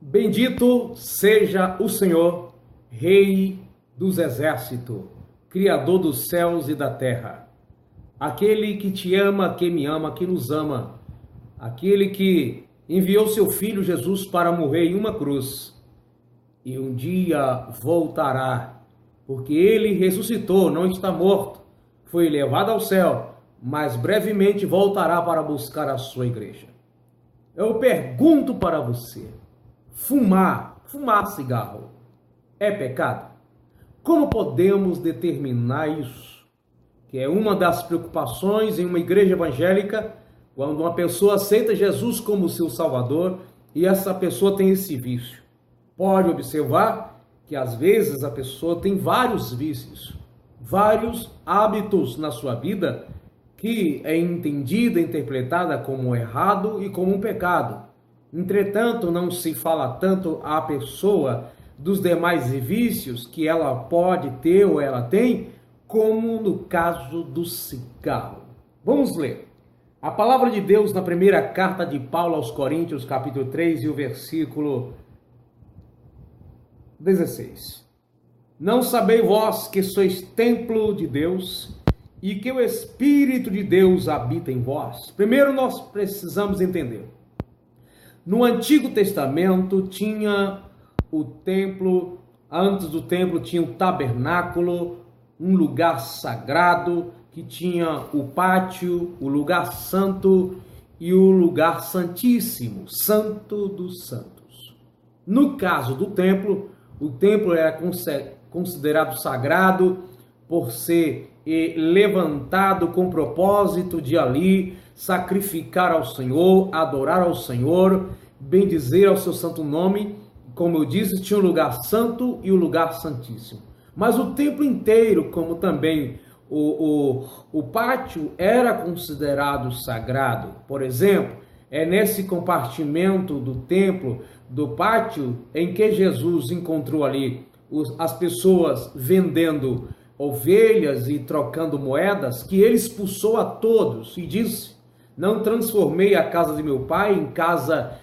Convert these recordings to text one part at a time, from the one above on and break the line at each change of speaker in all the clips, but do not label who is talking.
Bendito seja o Senhor, Rei dos exércitos, Criador dos céus e da terra. Aquele que te ama, que me ama, que nos ama. Aquele que enviou seu Filho Jesus para morrer em uma cruz. E um dia voltará, porque ele ressuscitou, não está morto. Foi levado ao céu, mas brevemente voltará para buscar a sua igreja. Eu pergunto para você: fumar cigarro é pecado? Como podemos determinar isso? Que é uma das preocupações em uma igreja evangélica, quando uma pessoa aceita Jesus como seu Salvador e essa pessoa tem esse vício. Pode observar que às vezes a pessoa tem vários vícios, vários hábitos na sua vida que é entendida, interpretada como errado e como um pecado. Entretanto, não se fala tanto à pessoa dos demais vícios que ela pode ter ou ela tem, como no caso do cigarro. Vamos ler. A palavra de Deus na primeira carta de Paulo aos Coríntios, capítulo 3 e o versículo 16. Não sabeis vós que sois templo de Deus e que o Espírito de Deus habita em vós? Primeiro nós precisamos entender. No Antigo Testamento tinha o templo, antes do templo tinha o tabernáculo, um lugar sagrado, que tinha o pátio, o lugar santo e o lugar santíssimo, santo dos santos. No caso do templo, o templo era considerado sagrado por ser levantado com o propósito de ali sacrificar ao Senhor, adorar ao Senhor, bendizer ao seu santo nome. Como eu disse, tinha o lugar santo e o lugar santíssimo. Mas o templo inteiro, como também o pátio, era considerado sagrado. Por exemplo, é nesse compartimento do templo, do pátio, em que Jesus encontrou ali as pessoas vendendo ovelhas e trocando moedas, que ele expulsou a todos e disse: não transformei a casa de meu pai em casa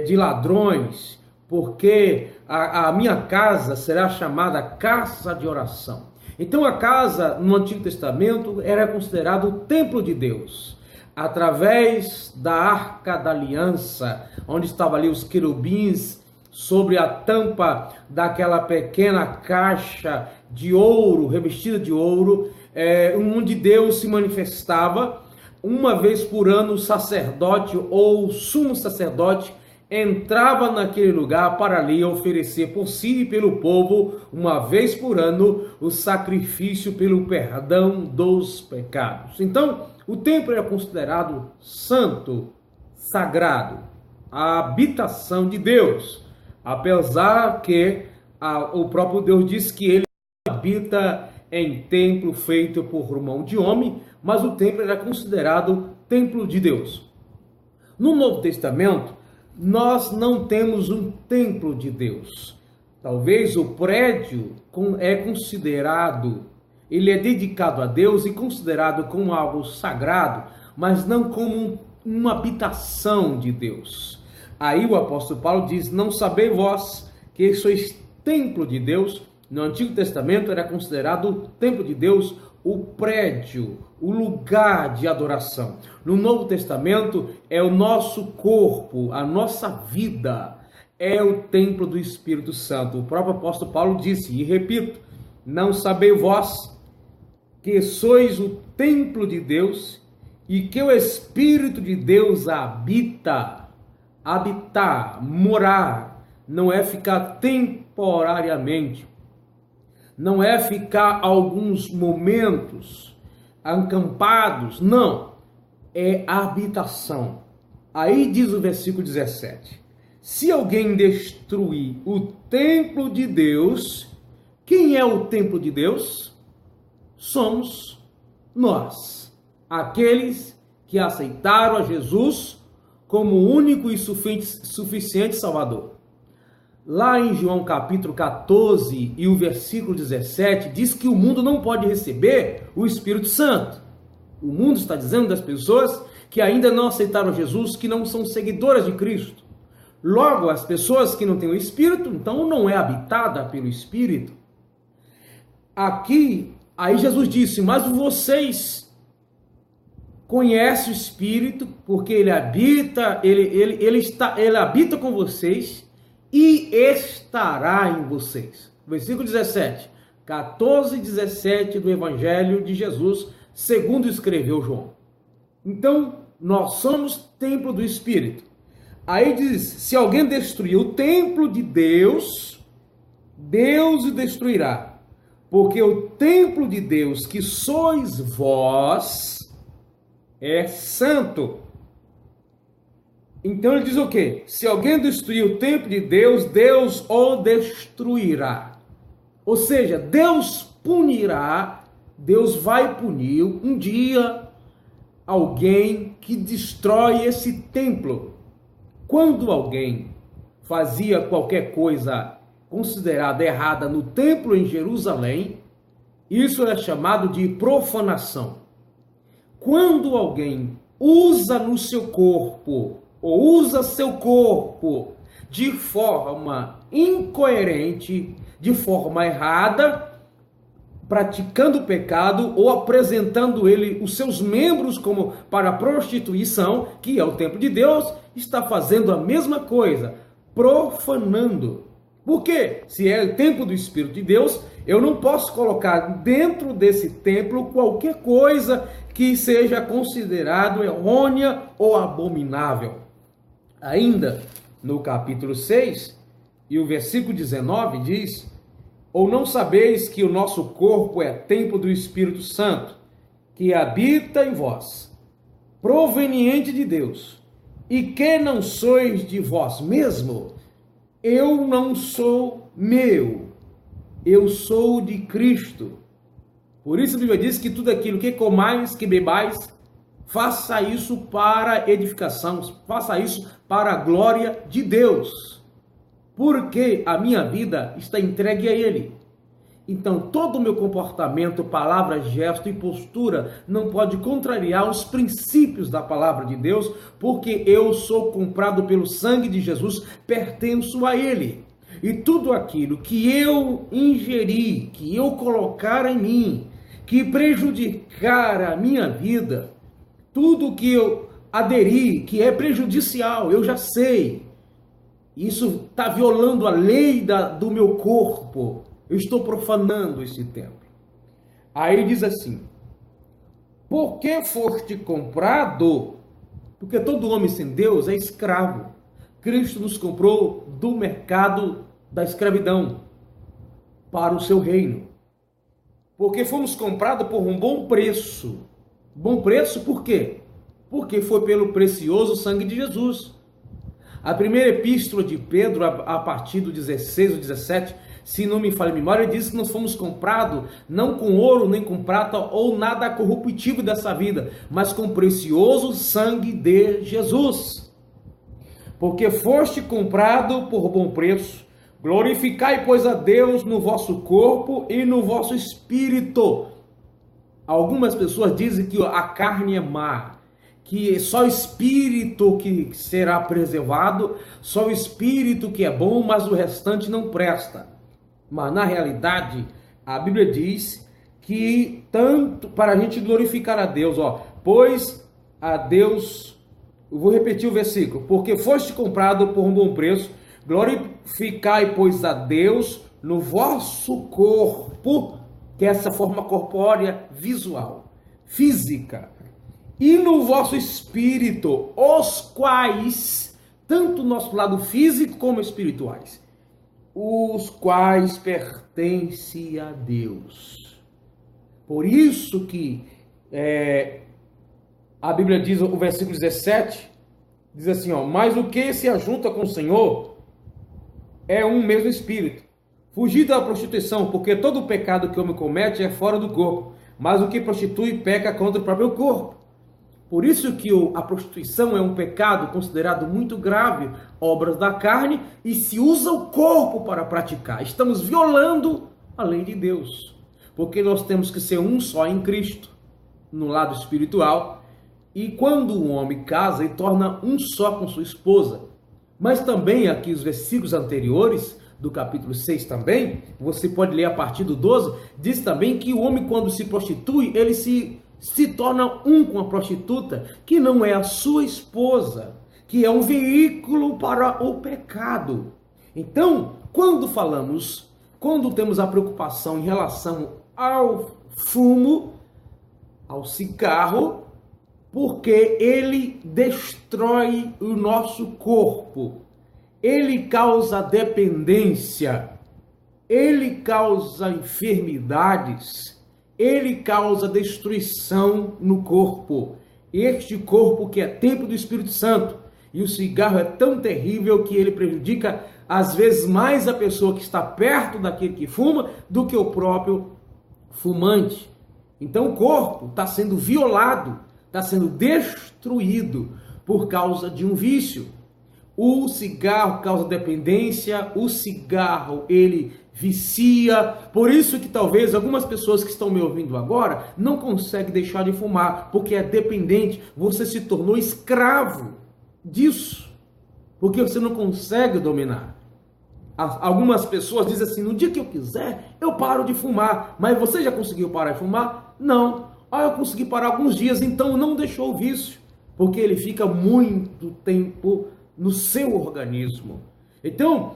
de ladrões, porque a minha casa será chamada casa de oração. Então a casa no Antigo Testamento era considerado o templo de Deus. Através da Arca da Aliança, onde estavam ali os querubins sobre a tampa daquela pequena caixa de ouro, revestida de ouro, onde Deus se manifestava. Uma vez por ano o sacerdote ou o sumo sacerdote entrava naquele lugar para ali oferecer por si e pelo povo, uma vez por ano, o sacrifício pelo perdão dos pecados. Então, o templo era considerado santo, sagrado, a habitação de Deus, apesar que o próprio Deus diz que ele habita em templo feito por mão de homem, mas o templo era considerado templo de Deus. No Novo Testamento, nós não temos um templo de Deus. Talvez o prédio é considerado, ele é dedicado a Deus e considerado como algo sagrado, mas não como uma habitação de Deus. Aí o apóstolo Paulo diz: não sabeis vós que sois templo de Deus? No Antigo Testamento era considerado o templo de Deus, o prédio, o lugar de adoração. No Novo Testamento é o nosso corpo, a nossa vida, é o templo do Espírito Santo. O próprio apóstolo Paulo disse, e repito: não sabeis vós que sois o templo de Deus e que o Espírito de Deus habita? Habitar, morar, não é ficar temporariamente, não é ficar alguns momentos acampados, não, é habitação. Aí diz o versículo 17: se alguém destruir o templo de Deus, quem é o templo de Deus? Somos nós, aqueles que aceitaram a Jesus como único e suficiente Salvador. Lá em João capítulo 14 e o versículo 17, diz que o mundo não pode receber o Espírito Santo. O mundo está dizendo das pessoas que ainda não aceitaram Jesus, que não são seguidoras de Cristo. Logo, as pessoas que não têm o Espírito, então não é habitada pelo Espírito. Aqui, aí Jesus disse, mas vocês conhecem o Espírito, porque ele habita, ele habita com vocês e estará em vocês. Versículo 17, 14 e 17 do Evangelho de Jesus, segundo escreveu João. Então, nós somos templo do Espírito. Aí diz, se alguém destruir o templo de Deus, Deus o destruirá. Porque o templo de Deus, que sois vós, é santo. Então ele diz o quê? Se alguém destruir o templo de Deus, Deus o destruirá. Ou seja, Deus punirá, Deus vai punir um dia alguém que destrói esse templo. Quando alguém fazia qualquer coisa considerada errada no templo em Jerusalém, isso é chamado de profanação. Quando alguém usa no seu corpo, ou usa seu corpo de forma incoerente, de forma errada, praticando o pecado ou apresentando ele, os seus membros como para prostituição, que é o templo de Deus, está fazendo a mesma coisa, profanando. Por quê? Se é o templo do Espírito de Deus, eu não posso colocar dentro desse templo qualquer coisa que seja considerado errônea ou abominável. Ainda no capítulo 6 e o versículo 19 diz: ou não sabeis que o nosso corpo é templo do Espírito Santo, que habita em vós, proveniente de Deus, e que não sois de vós mesmo? Eu não sou meu, eu sou de Cristo. Por isso a Bíblia diz que tudo aquilo que comais, que bebais, faça isso para edificação, faça isso para a glória de Deus. Porque a minha vida está entregue a Ele. Então, todo o meu comportamento, palavra, gesto e postura não pode contrariar os princípios da palavra de Deus, porque eu sou comprado pelo sangue de Jesus, pertenço a Ele. E tudo aquilo que eu ingerir, que eu colocar em mim, que prejudicar a minha vida, tudo que eu aderir, que é prejudicial, eu já sei. Isso está violando a lei do meu corpo. Eu estou profanando esse templo. Aí diz assim: por que foste comprado? Porque todo homem sem Deus é escravo. Cristo nos comprou do mercado da escravidão para o seu reino. Porque fomos comprados por um bom preço. Bom preço por quê? Porque foi pelo precioso sangue de Jesus. A primeira epístola de Pedro, a partir do 16 ou 17, se não me falha a memória, diz que nós fomos comprados não com ouro, nem com prata, ou nada corruptível dessa vida, mas com o precioso sangue de Jesus. Porque foste comprado por bom preço. Glorificai, pois, a Deus no vosso corpo e no vosso espírito. Algumas pessoas dizem que a carne é má, que só o espírito que será preservado, só o espírito que é bom, mas o restante não presta. Mas na realidade, a Bíblia diz que tanto para a gente glorificar a Deus, pois a Deus, eu vou repetir o versículo, porque foste comprado por um bom preço, glorificai, pois, a Deus no vosso corpo, que é essa forma corpórea visual, física, e no vosso espírito, os quais, tanto nosso lado físico como espirituais, os quais pertencem a Deus. Por isso que a Bíblia diz, o versículo 17, diz assim, mas o que se ajunta com o Senhor é um mesmo espírito. Fugir da prostituição, porque todo o pecado que o homem comete é fora do corpo, mas o que prostitui peca contra o próprio corpo. Por isso que a prostituição é um pecado considerado muito grave, obras da carne, e se usa o corpo para praticar. Estamos violando a lei de Deus, porque nós temos que ser um só em Cristo, no lado espiritual, e quando um homem casa e torna um só com sua esposa, Mas também aqui os versículos anteriores, do capítulo 6 também, você pode ler a partir do 12, diz também que o homem quando se prostitui, ele se torna um com a prostituta, que não é a sua esposa, que é um veículo para o pecado. Então, quando temos a preocupação em relação ao fumo, ao cigarro, porque ele destrói o nosso corpo, ele causa dependência, ele causa enfermidades, ele causa destruição no corpo. Este corpo que é templo do Espírito Santo. E o cigarro é tão terrível que ele prejudica, às vezes, mais a pessoa que está perto daquele que fuma do que o próprio fumante. Então o corpo está sendo violado, está sendo destruído por causa de um vício. O cigarro causa dependência, o cigarro ele vicia, por isso que talvez algumas pessoas que estão me ouvindo agora não conseguem deixar de fumar, porque é dependente, você se tornou escravo disso, porque você não consegue dominar. Algumas pessoas dizem assim, no dia que eu quiser, eu paro de fumar, mas você já conseguiu parar de fumar? Não. Eu consegui parar alguns dias, então não deixou o vício, porque ele fica muito tempo no seu organismo. Então,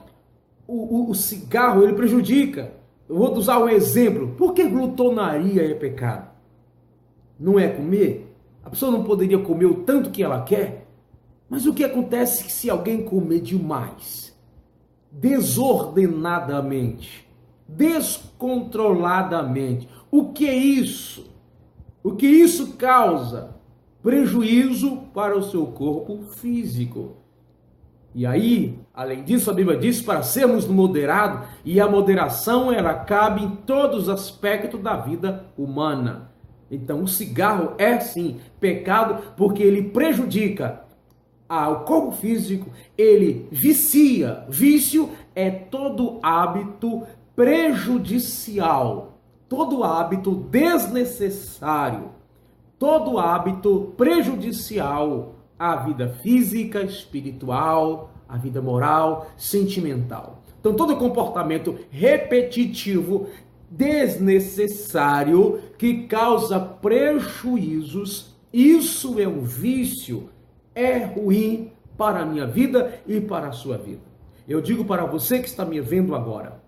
o cigarro, ele prejudica. Eu vou usar um exemplo. Por que glutonaria é pecado? Não é comer? A pessoa não poderia comer o tanto que ela quer? Mas o que acontece se alguém comer demais? Desordenadamente, descontroladamente. O que é isso? O que isso causa? Prejuízo para o seu corpo físico. E aí, além disso, a Bíblia diz para sermos moderados, e a moderação ela cabe em todos os aspectos da vida humana. Então, o cigarro é sim pecado porque ele prejudica ao corpo físico, ele vicia. Vício é todo hábito prejudicial, todo hábito desnecessário, todo hábito prejudicial à vida física, espiritual, à vida moral, sentimental. Então, todo comportamento repetitivo, desnecessário, que causa prejuízos, isso é um vício, é ruim para a minha vida e para a sua vida. Eu digo para você que está me vendo agora,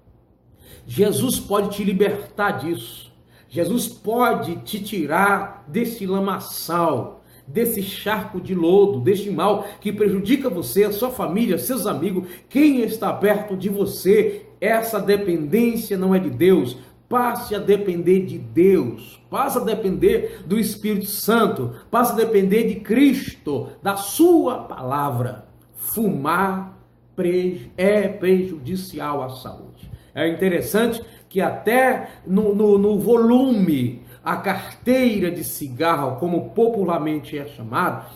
Jesus pode te libertar disso. Jesus pode te tirar desse lamaçal, desse charco de lodo, deste mal que prejudica você, a sua família, seus amigos, quem está perto de você. Essa dependência não é de Deus. Passe a depender de Deus, passe a depender do Espírito Santo, passe a depender de Cristo, da sua palavra. Fumar é prejudicial à saúde. É interessante que até no volume, a carteira de cigarro, como popularmente é chamado,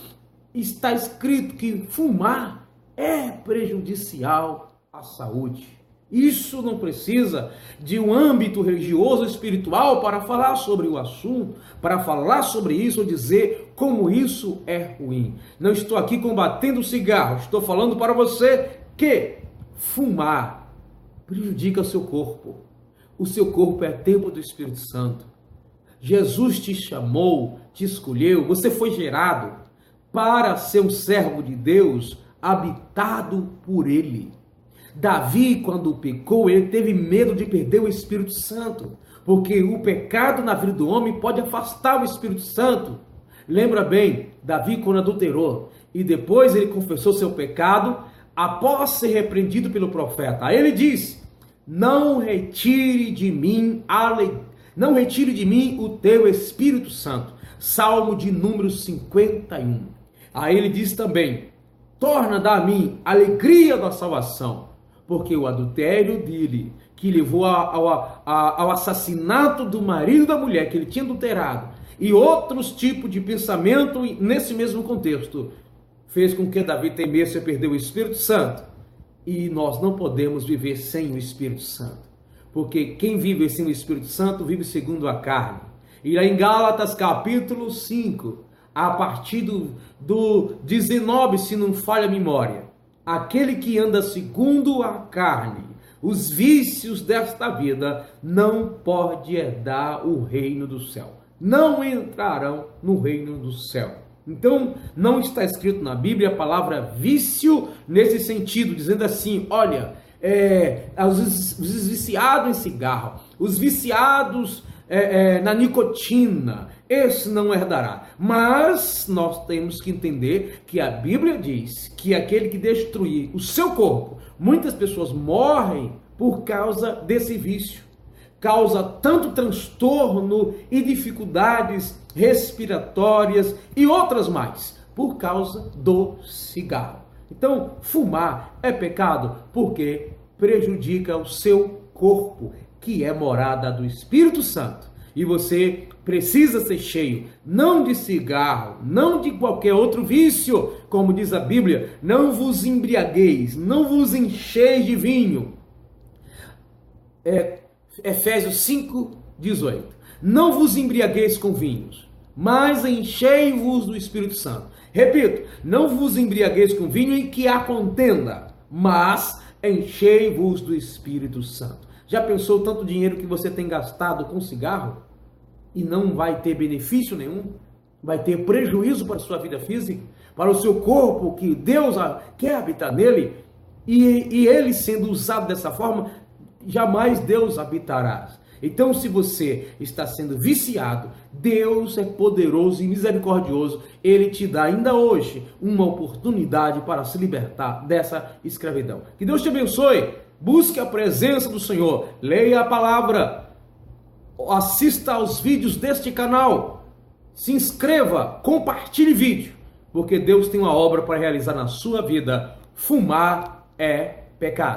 está escrito que fumar é prejudicial à saúde. Isso não precisa de um âmbito religioso ou espiritual para falar sobre o assunto, para falar sobre isso ou dizer como isso é ruim. Não estou aqui combatendo o cigarro, estou falando para você que fumar prejudica o seu corpo. O seu corpo é templo do Espírito Santo. Jesus te chamou, te escolheu, você foi gerado para ser um servo de Deus, habitado por Ele. Davi, quando pecou, ele teve medo de perder o Espírito Santo, porque o pecado na vida do homem pode afastar o Espírito Santo. Lembra bem, Davi quando adulterou, e depois ele confessou seu pecado, após ser repreendido pelo profeta. Aí ele diz, não retire de mim o teu Espírito Santo. Salmo de número 51. Aí ele diz também, torna a mim a alegria da salvação, porque o adultério dele, que levou ao assassinato do marido da mulher que ele tinha adulterado, e outros tipos de pensamento nesse mesmo contexto, fez com que Davi temesse perder o Espírito Santo. E nós não podemos viver sem o Espírito Santo, porque quem vive sem o Espírito Santo vive segundo a carne. E aí em Gálatas capítulo 5, a partir do 19, se não falha a memória, aquele que anda segundo a carne, os vícios desta vida, não pode herdar o reino do céu. Não entrarão no reino do céu. Então, não está escrito na Bíblia a palavra vício nesse sentido, dizendo assim, olha, os viciados em cigarro, os viciados na nicotina, esse não herdará. Mas nós temos que entender que a Bíblia diz que aquele que destruir o seu corpo, muitas pessoas morrem por causa desse vício. Causa tanto transtorno e dificuldades respiratórias e outras mais, por causa do cigarro. Então, fumar é pecado porque prejudica o seu corpo, que é morada do Espírito Santo. E você precisa ser cheio, não de cigarro, não de qualquer outro vício, como diz a Bíblia, não vos embriagueis, não vos encheis de vinho. Efésios 5:18. Não vos embriagueis com vinhos, mas enchei-vos do Espírito Santo. Repito, não vos embriagueis com vinho em que há contenda, mas enchei-vos do Espírito Santo. Já pensou tanto dinheiro que você tem gastado com cigarro e não vai ter benefício nenhum? Vai ter prejuízo para a sua vida física, para o seu corpo, que Deus quer habitar nele, e ele sendo usado dessa forma, jamais Deus habitará. Então, se você está sendo viciado, Deus é poderoso e misericordioso. Ele te dá ainda hoje uma oportunidade para se libertar dessa escravidão. Que Deus te abençoe. Busque a presença do Senhor. Leia a palavra. Assista aos vídeos deste canal. Se inscreva. Compartilhe vídeo. Porque Deus tem uma obra para realizar na sua vida. Fumar é pecado.